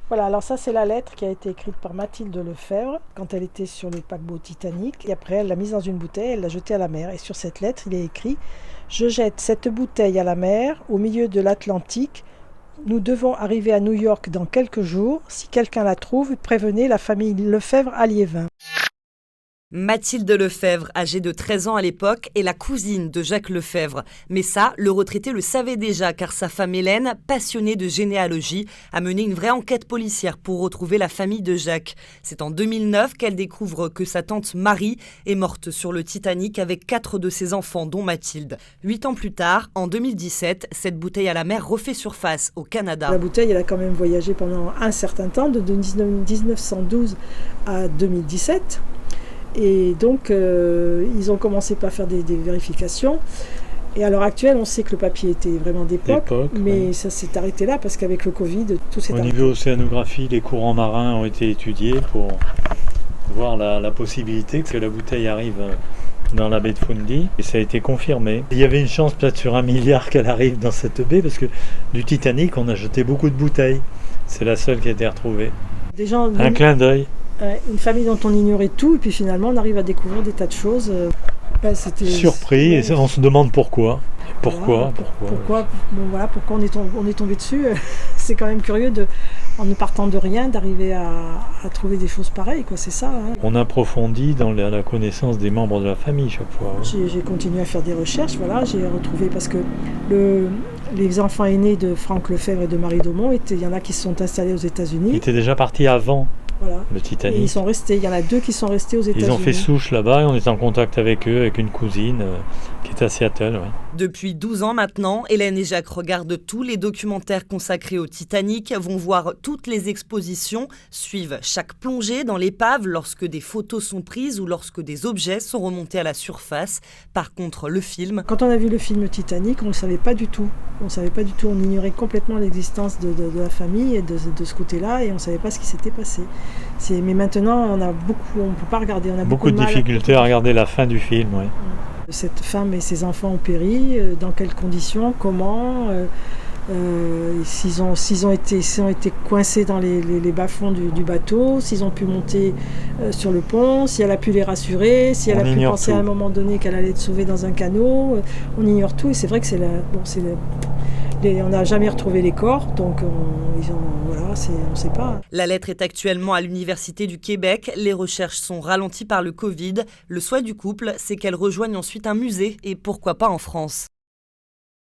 Voilà, alors ça c'est la lettre qui a été écrite par Mathilde Lefebvre quand elle était sur le paquebot Titanic. Et après elle l'a mise dans une bouteille, elle l'a jetée à la mer. Et sur cette lettre il est écrit « Je jette cette bouteille à la mer au milieu de l'Atlantique. Nous devons arriver à New York dans quelques jours. Si quelqu'un la trouve, prévenez la famille Lefebvre à Liévin. » Mathilde Lefebvre, âgée de 13 ans à l'époque, est la cousine de Jacques Lefebvre. Mais ça, le retraité le savait déjà car sa femme Hélène, passionnée de généalogie, a mené une vraie enquête policière pour retrouver la famille de Jacques. C'est en 2009 qu'elle découvre que sa tante Marie est morte sur le Titanic avec 4 de ses enfants, dont Mathilde. 8 ans plus tard, en 2017, cette bouteille à la mer refait surface au Canada. La bouteille, elle a quand même voyagé pendant un certain temps, de 1912 à 2017. Et donc, ils ont commencé par faire des vérifications. Et à l'heure actuelle, on sait que le papier était vraiment d'époque, mais ça s'est arrêté là parce qu'avec le Covid, tout s'est arrêté. Au niveau océanographie, les courants marins ont été étudiés pour voir la possibilité que la bouteille arrive dans la baie de Fundy. Et ça a été confirmé. Il y avait une chance peut-être sur 1 milliard qu'elle arrive dans cette baie parce que du Titanic, on a jeté beaucoup de bouteilles. C'est la seule qui a été retrouvée. Un clin d'œil. Une famille dont on ignorait tout et puis finalement on arrive à découvrir des tas de choses. C'était surpris et on se demande pourquoi. Pourquoi on est tombé dessus. C'est quand même curieux en ne partant de rien d'arriver à trouver des choses pareilles, quoi. C'est ça. Hein. On approfondit dans la connaissance des membres de la famille chaque fois. J'ai continué à faire des recherches. Voilà, j'ai retrouvé parce que les enfants aînés de Franck Lefebvre et de Marie Daumont, il y en a qui se sont installés aux États-Unis. Ils étaient déjà partis avant. Voilà. Le Titanic. Et ils sont restés. Il y en a 2 qui sont restés aux États-Unis. Ils ont fait souche là-bas et on est en contact avec eux, avec une cousine qui est à Seattle. Ouais. Depuis 12 ans maintenant, Hélène et Jacques regardent tous les documentaires consacrés au Titanic, vont voir toutes les expositions, suivent chaque plongée dans l'épave lorsque des photos sont prises ou lorsque des objets sont remontés à la surface. Par contre, le film... Quand on a vu le film Titanic, on ne le savait pas du tout. On ignorait complètement l'existence de la famille et de ce côté-là et on ne savait pas ce qui s'était passé. Mais maintenant, on ne peut pas regarder. On a beaucoup de difficultés à regarder la fin du film. Ouais. Cette femme et ses enfants ont péri, dans quelles conditions, comment, s'ils ont été coincés dans les bas-fonds du bateau, s'ils ont pu monter sur le pont, si elle a pu les rassurer, si elle a pu penser à un moment donné qu'elle allait être sauvée dans un canot. On ignore tout et c'est vrai que on n'a jamais retrouvé les corps, donc on ne sait pas. La lettre est actuellement à l'Université du Québec. Les recherches sont ralenties par le Covid. Le souhait du couple, c'est qu'elle rejoigne ensuite un musée et pourquoi pas en France.